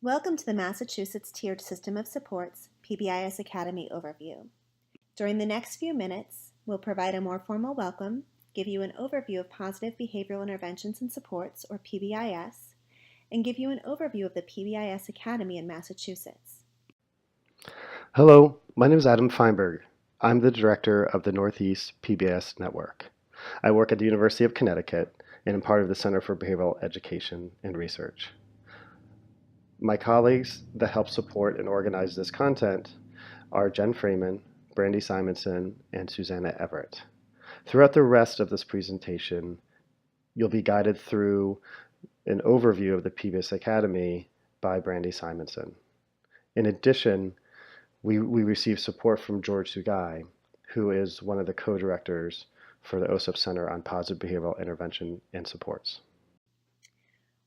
Welcome to the Massachusetts Tiered System of Supports PBIS Academy overview. During the next few minutes, we'll provide a more formal welcome, give you an overview of Positive Behavioral Interventions and Supports, or PBIS, and give you an overview of the PBIS Academy in Massachusetts. Hello, my name is Adam Feinberg. I'm the director of the Northeast PBIS Network. I work at the University of Connecticut and am part of the Center for Behavioral Education and Research. My colleagues that help support and organize this content are Jen Freeman, Brandy Simonson, and Susanna Everett. Throughout the rest of this presentation, you'll be guided through an overview of the PBIS Academy by Brandy Simonson. In addition, we receive support from George Sugai, who is one of the co-directors for the OSIP Center on Positive Behavioral Intervention and Supports.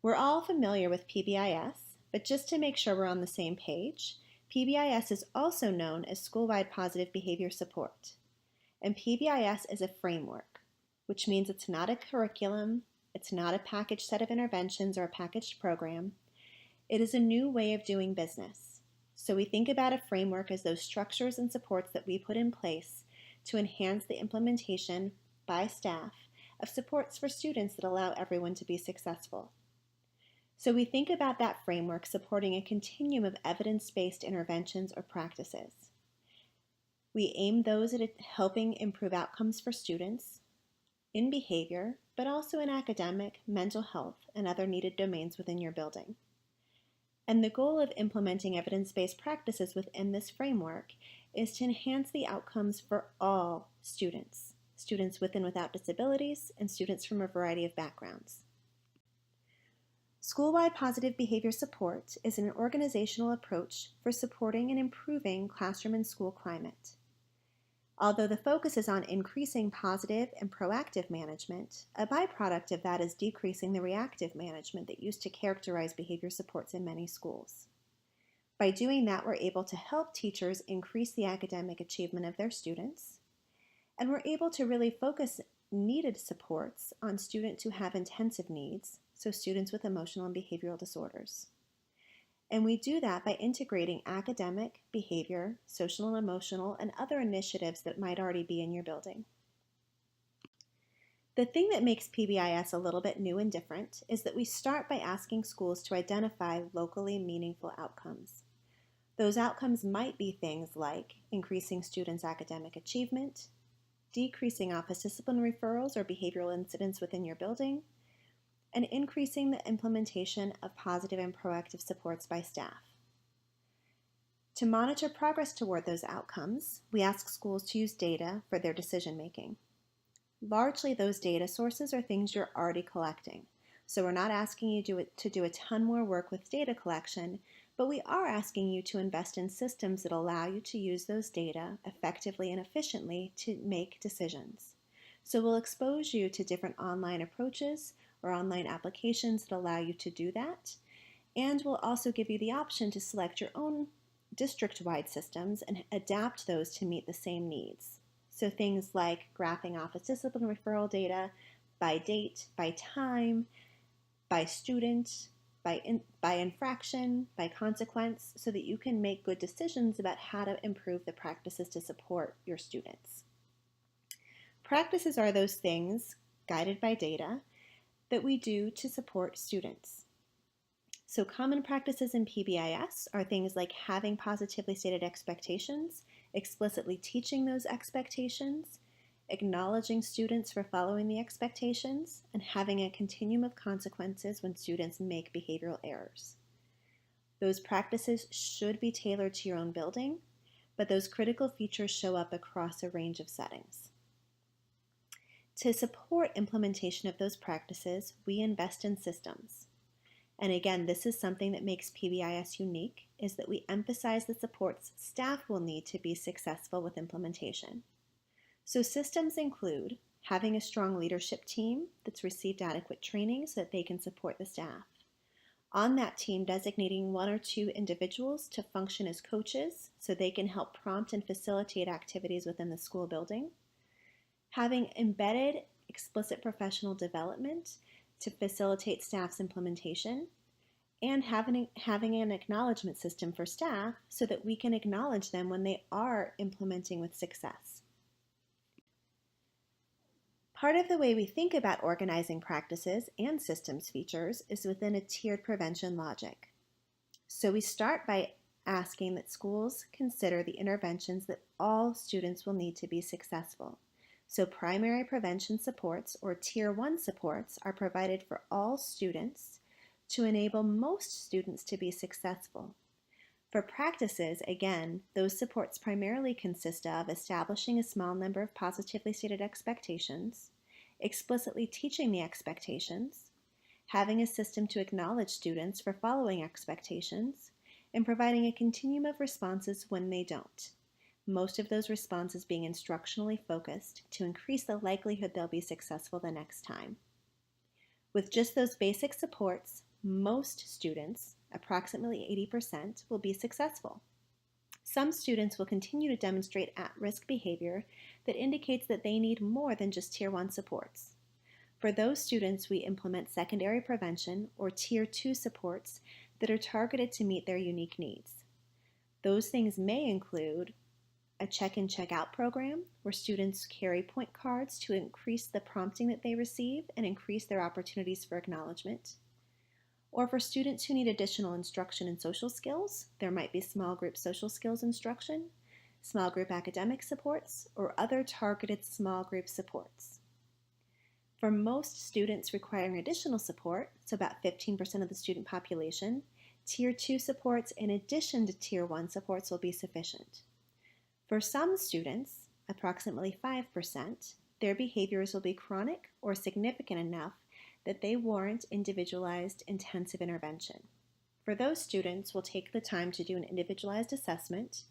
We're all familiar with PBIS, but just to make sure we're on the same page, PBIS is also known as School-Wide Positive Behavior Support. And PBIS is a framework, which means it's not a curriculum, it's not a packaged set of interventions or a packaged program. It is a new way of doing business. So we think about a framework as those structures and supports that we put in place to enhance the implementation by staff of supports for students that allow everyone to be successful. So we think about that framework supporting a continuum of evidence-based interventions or practices. We aim those at helping improve outcomes for students in behavior, but also in academic, mental health, and other needed domains within your building. And the goal of implementing evidence-based practices within this framework is to enhance the outcomes for all students, students with and without disabilities, and students from a variety of backgrounds. School-wide positive behavior support is an organizational approach for supporting and improving classroom and school climate. Although the focus is on increasing positive and proactive management, a byproduct of that is decreasing the reactive management that used to characterize behavior supports in many schools. By doing that, we're able to help teachers increase the academic achievement of their students, and we're able to really focus needed supports on students who have intensive needs, so students with emotional and behavioral disorders. And we do that by integrating academic, behavior, social and emotional, and other initiatives that might already be in your building. The thing that makes PBIS a little bit new and different is that we start by asking schools to identify locally meaningful outcomes. Those outcomes might be things like increasing students' academic achievement, decreasing office discipline referrals or behavioral incidents within your building, and increasing the implementation of positive and proactive supports by staff. To monitor progress toward those outcomes, we ask schools to use data for their decision making. Largely, those data sources are things you're already collecting. So we're not asking you to do a ton more work with data collection, but we are asking you to invest in systems that allow you to use those data effectively and efficiently to make decisions. So we'll expose you to different online approaches or online applications that allow you to do that. And we'll also give you the option to select your own district-wide systems and adapt those to meet the same needs. So things like graphing office discipline referral data by date, by time, by student, by infraction, by consequence, so that you can make good decisions about how to improve the practices to support your students. Practices are those things, guided by data, that we do to support students. So common practices in PBIS are things like having positively stated expectations, explicitly teaching those expectations, acknowledging students for following the expectations, and having a continuum of consequences when students make behavioral errors. Those practices should be tailored to your own building, but those critical features show up across a range of settings. To support implementation of those practices, we invest in systems. And again, this is something that makes PBIS unique, is that we emphasize the supports staff will need to be successful with implementation. So systems include having a strong leadership team that's received adequate training so that they can support the staff. On that team, designating 1 or 2 individuals to function as coaches so they can help prompt and facilitate activities within the school building. Having embedded explicit professional development to facilitate staff's implementation, and having an acknowledgement system for staff so that we can acknowledge them when they are implementing with success. Part of the way we think about organizing practices and systems features is within a tiered prevention logic. So we start by asking that schools consider the interventions that all students will need to be successful. So primary prevention supports, or Tier 1 supports, are provided for all students to enable most students to be successful. For practices, again, those supports primarily consist of establishing a small number of positively stated expectations, explicitly teaching the expectations, having a system to acknowledge students for following expectations, and providing a continuum of responses when they don't. Most of those responses being instructionally focused to increase the likelihood they'll be successful the next time. With just those basic supports, most students, approximately 80%, will be successful. Some students will continue to demonstrate at-risk behavior that indicates that they need more than just Tier 1 supports. For those students, we implement secondary prevention or Tier 2 supports that are targeted to meet their unique needs. Those things may include a check-in, check-out program where students carry point cards to increase the prompting that they receive and increase their opportunities for acknowledgement. Or for students who need additional instruction in social skills, there might be small group social skills instruction, small group academic supports, or other targeted small group supports. For most students requiring additional support, so about 15% of the student population, Tier 2 supports in addition to Tier 1 supports will be sufficient. For some students, approximately 5%, their behaviors will be chronic or significant enough that they warrant individualized intensive intervention. For those students, we'll take the time to do an individualized assessment,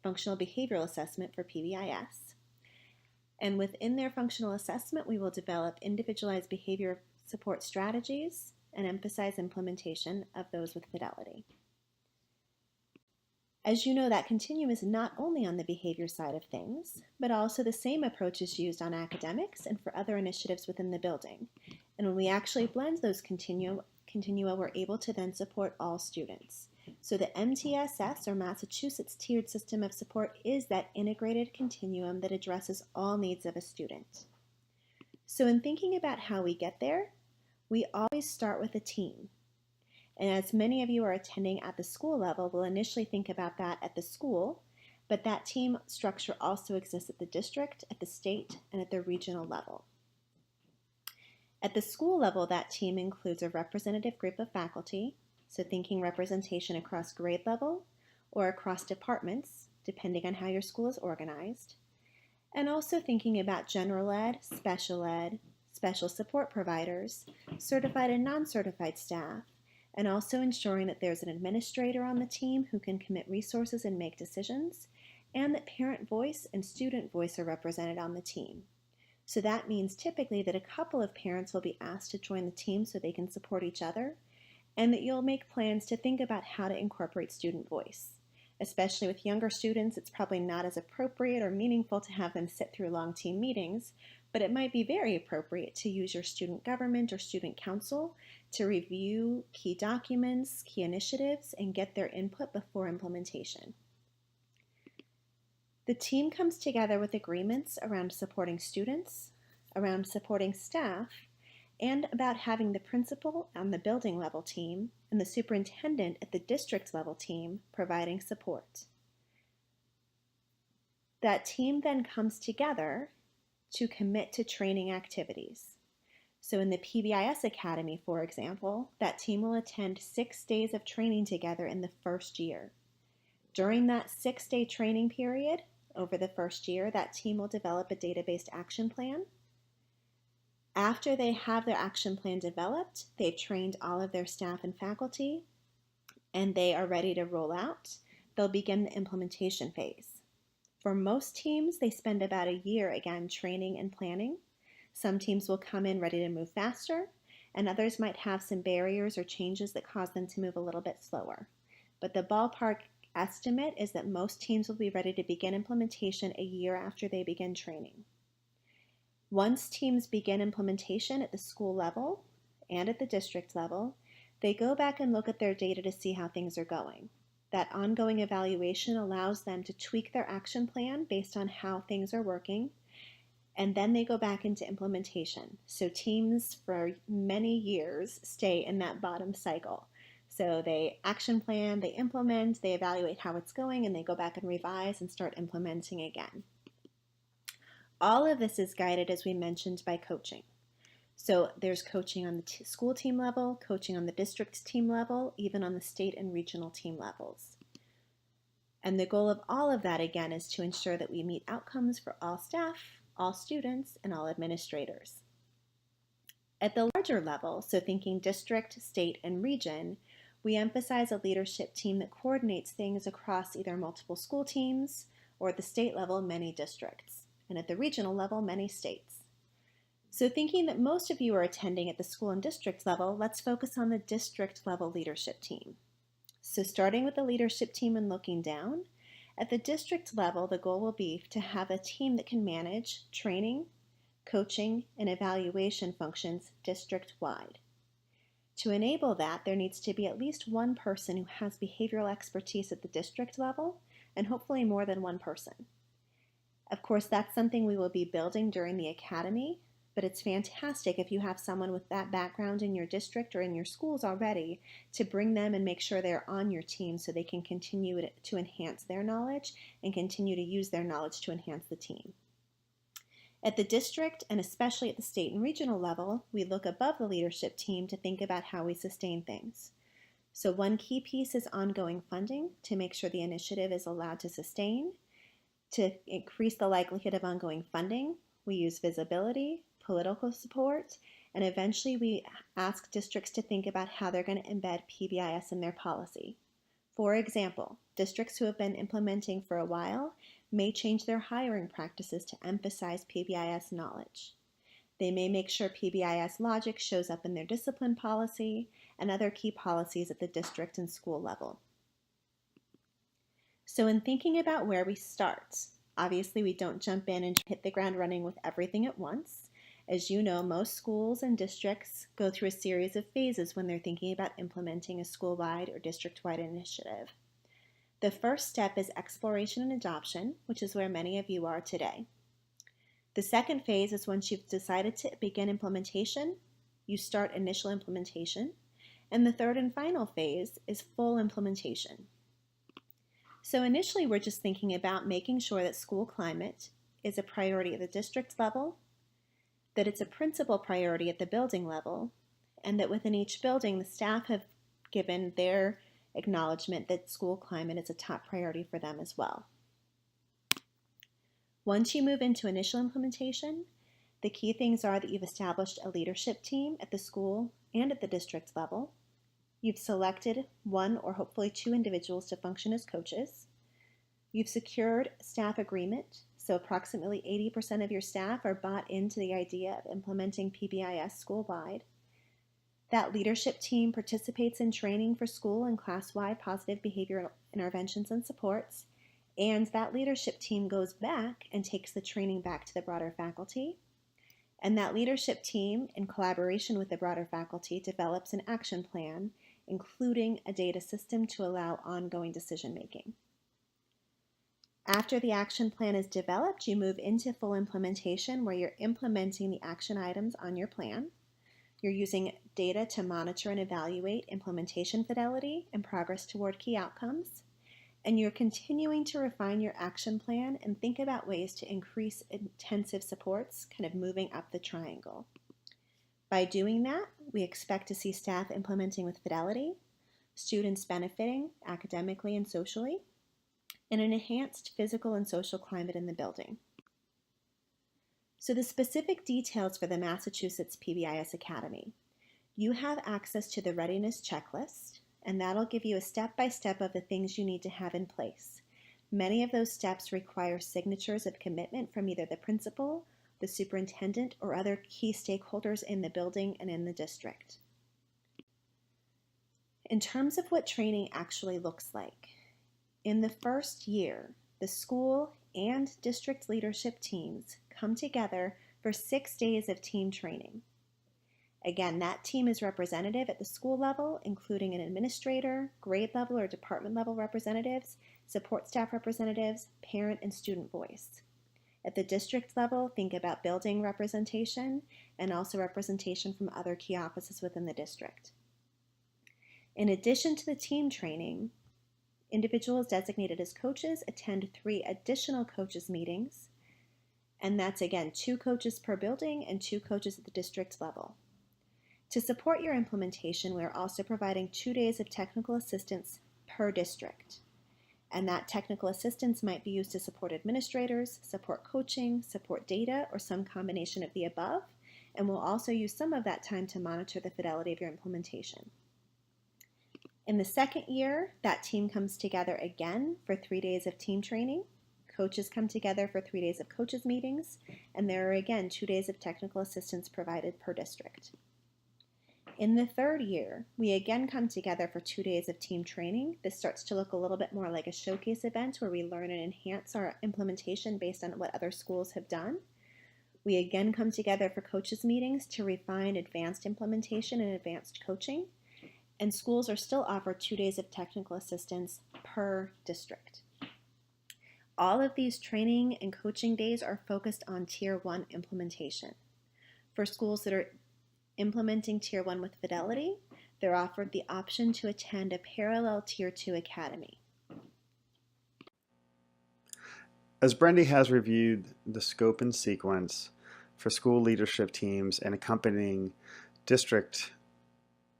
functional behavioral assessment for PBIS, and within their functional assessment, we will develop individualized behavior support strategies and emphasize implementation of those with fidelity. As you know, that continuum is not only on the behavior side of things, but also the same approach is used on academics and for other initiatives within the building. And when we actually blend those continua, we're able to then support all students. So the MTSS, or Massachusetts Tiered System of Support, is that integrated continuum that addresses all needs of a student. So in thinking about how we get there, we always start with a team. And as many of you are attending at the school level, we'll initially think about that at the school, but that team structure also exists at the district, at the state, and at the regional level. At the school level, that team includes a representative group of faculty, so thinking representation across grade level or across departments, depending on how your school is organized, and also thinking about general ed, special support providers, certified and non-certified staff, and also ensuring that there's an administrator on the team who can commit resources and make decisions, and that parent voice and student voice are represented on the team. So that means typically that a couple of parents will be asked to join the team so they can support each other, and that you'll make plans to think about how to incorporate student voice. Especially with younger students, it's probably not as appropriate or meaningful to have them sit through long team meetings, but it might be very appropriate to use your student government or student council to review key documents, key initiatives, and get their input before implementation. The team comes together with agreements around supporting students, around supporting staff, and about having the principal on the building level team and the superintendent at the district level team providing support. That team then comes together to commit to training activities. So in the PBIS Academy, for example, that team will attend 6 days of training together in the first year. During that 6-day training period, over the first year, that team will develop a data-based action plan. After they have their action plan developed, they've trained all of their staff and faculty, and they are ready to roll out, they'll begin the implementation phase. For most teams, they spend about a year, again, training and planning. Some teams will come in ready to move faster, and others might have some barriers or changes that cause them to move a little bit slower. But the ballpark estimate is that most teams will be ready to begin implementation a year after they begin training. Once teams begin implementation at the school level and at the district level, They go back and look at their data to see how things are going. That ongoing evaluation allows them to tweak their action plan based on how things are working, and then they go back into implementation. So teams for many years stay in that bottom cycle. So they action plan, they implement, they evaluate how it's going, and they go back and revise and start implementing again. All of this is guided, as we mentioned, by coaching. So there's coaching on the school team level, coaching on the district team level, even on the state and regional team levels. And the goal of all of that, again, is to ensure that we meet outcomes for all staff, all students, and all administrators. At the larger level, so thinking district, state, and region, we emphasize a leadership team that coordinates things across either multiple school teams or at the state level, many districts, and at the regional level, many states. So thinking that most of you are attending at the school and district level, let's focus on the district level leadership team. So starting with the leadership team and looking down, at the district level, the goal will be to have a team that can manage training, coaching, and evaluation functions district-wide. To enable that, there needs to be at least one person who has behavioral expertise at the district level, and hopefully more than one person. Of course, that's something we will be building during the academy, but it's fantastic if you have someone with that background in your district or in your schools already to bring them and make sure they're on your team so they can continue to enhance their knowledge and continue to use their knowledge to enhance the team. At the district, and especially at the state and regional level, we look above the leadership team to think about how we sustain things. So one key piece is ongoing funding to make sure the initiative is allowed to sustain. To increase the likelihood of ongoing funding, we use visibility, political support, and eventually we ask districts to think about how they're going to embed PBIS in their policy. For example, districts who have been implementing for a while may change their hiring practices to emphasize PBIS knowledge. They may make sure PBIS logic shows up in their discipline policy and other key policies at the district and school level. So in thinking about where we start, obviously we don't jump in and hit the ground running with everything at once. As you know, most schools and districts go through a series of phases when they're thinking about implementing a school-wide or district-wide initiative. The first step is exploration and adoption, which is where many of you are today. The second phase is once you've decided to begin implementation, you start initial implementation. And the third and final phase is full implementation. So initially, we're just thinking about making sure that school climate is a priority at the district level, that it's a principal priority at the building level, and that within each building, the staff have given their acknowledgement that school climate is a top priority for them as well. Once you move into initial implementation, the key things are that you've established a leadership team at the school and at the district level. You've selected one or hopefully two individuals to function as coaches. You've secured staff agreement, so approximately 80% of your staff are bought into the idea of implementing PBIS school-wide. That leadership team participates in training for school and class-wide positive behavioral interventions and supports, and that leadership team goes back and takes the training back to the broader faculty. And that leadership team, in collaboration with the broader faculty, develops an action plan, including a data system to allow ongoing decision-making. After the action plan is developed, you move into full implementation where you're implementing the action items on your plan. You're using data to monitor and evaluate implementation fidelity and progress toward key outcomes. And you're continuing to refine your action plan and think about ways to increase intensive supports, kind of moving up the triangle. By doing that, we expect to see staff implementing with fidelity, students benefiting academically and socially, and an enhanced physical and social climate in the building. So the specific details for the Massachusetts PBIS Academy. You have access to the readiness checklist, and that'll give you a step-by-step of the things you need to have in place. Many of those steps require signatures of commitment from either the principal, the superintendent, or other key stakeholders in the building and in the district. In terms of what training actually looks like, in the first year, the school and district leadership teams come together for 6 days of team training. Again, that team is representative at the school level, including an administrator, grade level or department level representatives, support staff representatives, parent and student voice. At the district level, think about building representation and also representation from other key offices within the district. In addition to the team training, individuals designated as coaches attend 3 additional coaches meetings, and that's again 2 coaches per building and 2 coaches at the district level. To support your implementation, we are also providing 2 days of technical assistance per district. And that technical assistance might be used to support administrators, support coaching, support data, or some combination of the above. And we'll also use some of that time to monitor the fidelity of your implementation. In the second year, that team comes together again for 3 days of team training. Coaches come together for 3 days of coaches meetings, and there are again 2 days of technical assistance provided per district. In the third year, we again come together for 2 days of team training. This starts to look a little bit more like a showcase event where we learn and enhance our implementation based on what other schools have done. We again come together for coaches meetings to refine advanced implementation and advanced coaching. And schools are still offered 2 days of technical assistance per district. All of these training and coaching days are focused on Tier 1 implementation. For schools that are implementing Tier 1 with fidelity, they're offered the option to attend a parallel Tier 2 academy. As Brendy has reviewed the scope and sequence for school leadership teams and accompanying district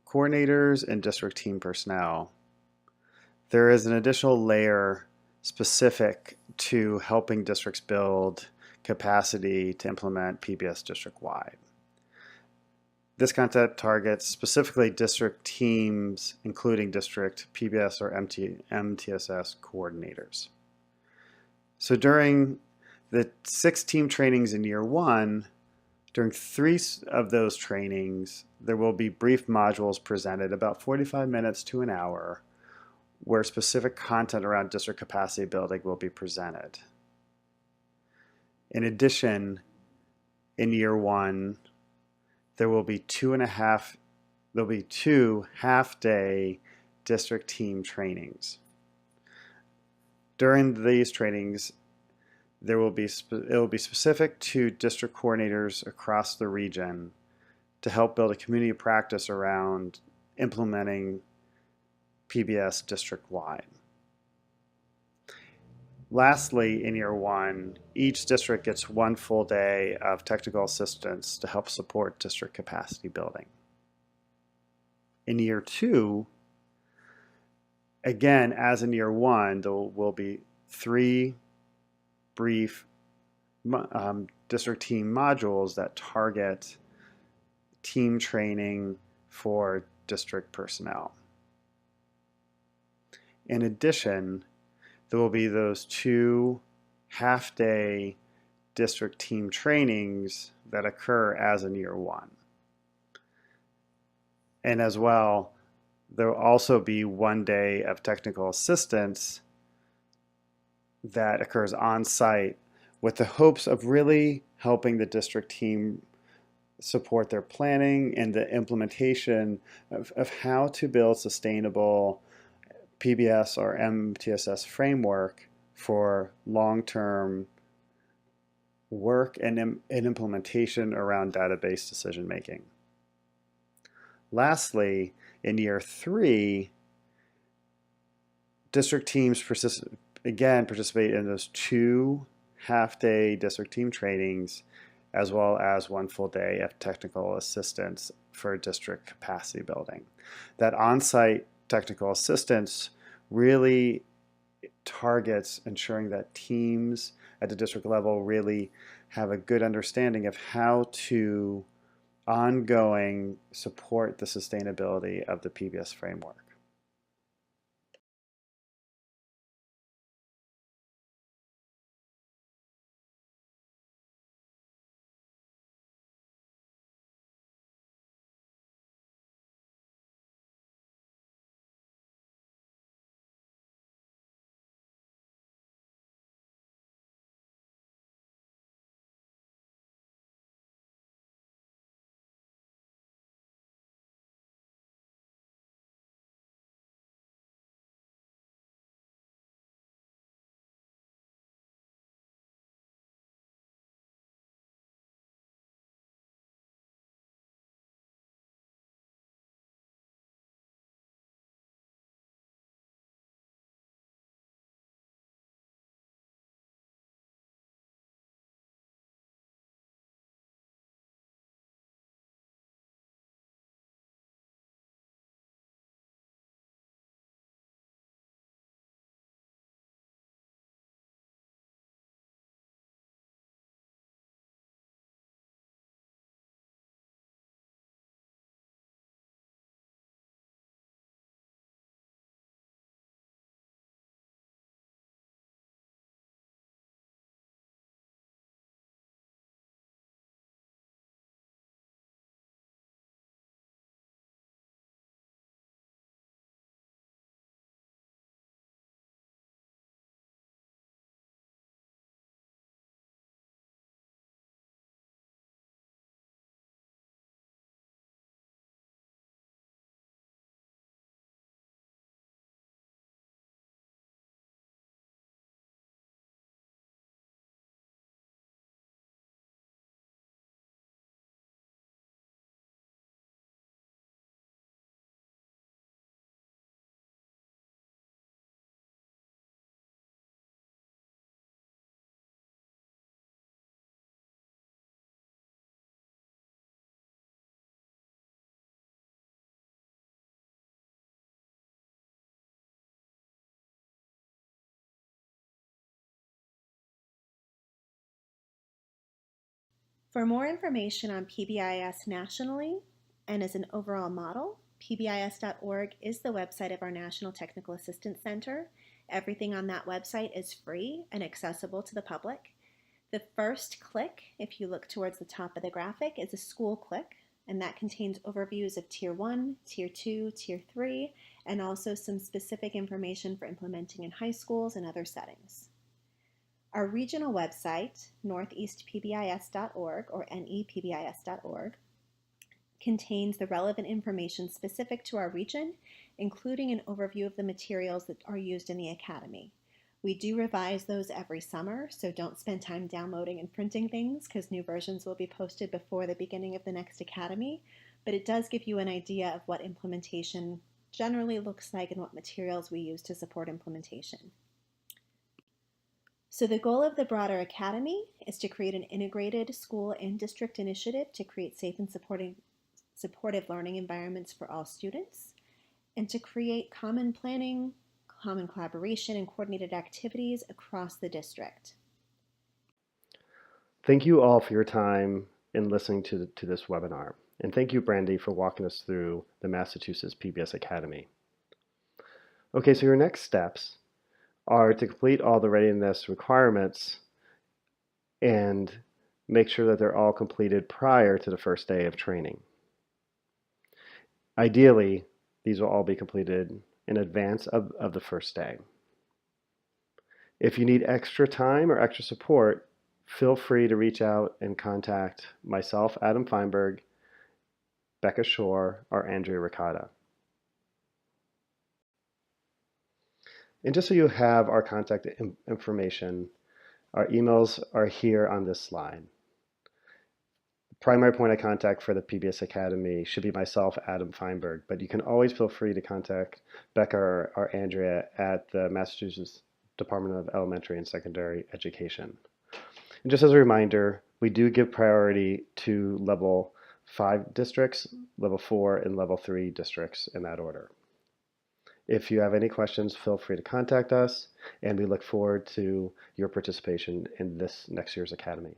coordinators and district team personnel, there is an additional layer specific to helping districts build capacity to implement PBS district-wide. This content targets specifically district teams, including district PBS or MTSS coordinators. So during the 6 team trainings in year 1, during 3 of those trainings, there will be brief modules presented, about 45 minutes to an hour, where specific content around district capacity building will be presented. In addition, in year 1, there will be 2 half-day district team trainings. During these trainings, it will be specific to district coordinators across the region to help build a community of practice around implementing PBS district-wide. Lastly, in year 1, each district gets 1 full day of technical assistance to help support district capacity building. In year 2, again, as in year 1, there will be 3 brief district team modules that target team training for district personnel. In addition, there will be those 2 half-day district team trainings that occur as in year 1. And as well, there will also be 1 day of technical assistance that occurs on site with the hopes of really helping the district team support their planning and the implementation of how to build sustainable PBS or MTSS framework for long-term work and implementation around database decision making. Lastly, in year 3, district teams participate in those 2 half-day district team trainings, as well as 1 full day of technical assistance for district capacity building. That on-site technical assistance really targets ensuring that teams at the district level really have a good understanding of how to ongoing support the sustainability of the PBS framework. For more information on PBIS nationally and as an overall model, PBIS.org is the website of our National Technical Assistance Center. Everything on that website is free and accessible to the public. The first click, if you look towards the top of the graphic, is a school click, and that contains overviews of Tier 1, Tier 2, Tier 3, and also some specific information for implementing in high schools and other settings. Our regional website, northeastpbis.org or nepbis.org, contains the relevant information specific to our region, including an overview of the materials that are used in the Academy. We do revise those every summer, so don't spend time downloading and printing things because new versions will be posted before the beginning of the next Academy, but it does give you an idea of what implementation generally looks like and what materials we use to support implementation. So the goal of the broader Academy is to create an integrated school and district initiative to create safe and supportive learning environments for all students, and to create common planning, common collaboration, and coordinated activities across the district. Thank you all for your time in listening to this webinar. And thank you, Brandy, for walking us through the Massachusetts PBIS Academy. Okay, so your next steps are to complete all the readiness requirements and make sure that they're all completed prior to the first day of training. Ideally, these will all be completed in advance of the first day. If you need extra time or extra support, feel free to reach out and contact myself, Adam Feinberg, Becca Shore, or Andrea Ricotta. And just so you have our contact information, our emails are here on this slide. Primary point of contact for the PBIS Academy should be myself, Adam Feinberg, but you can always feel free to contact Becca or Andrea at the Massachusetts Department of Elementary and Secondary Education. And just as a reminder, we do give priority to level 5 districts, level 4, and level 3 districts in that order. If you have any questions, feel free to contact us, and we look forward to your participation in this next year's Academy.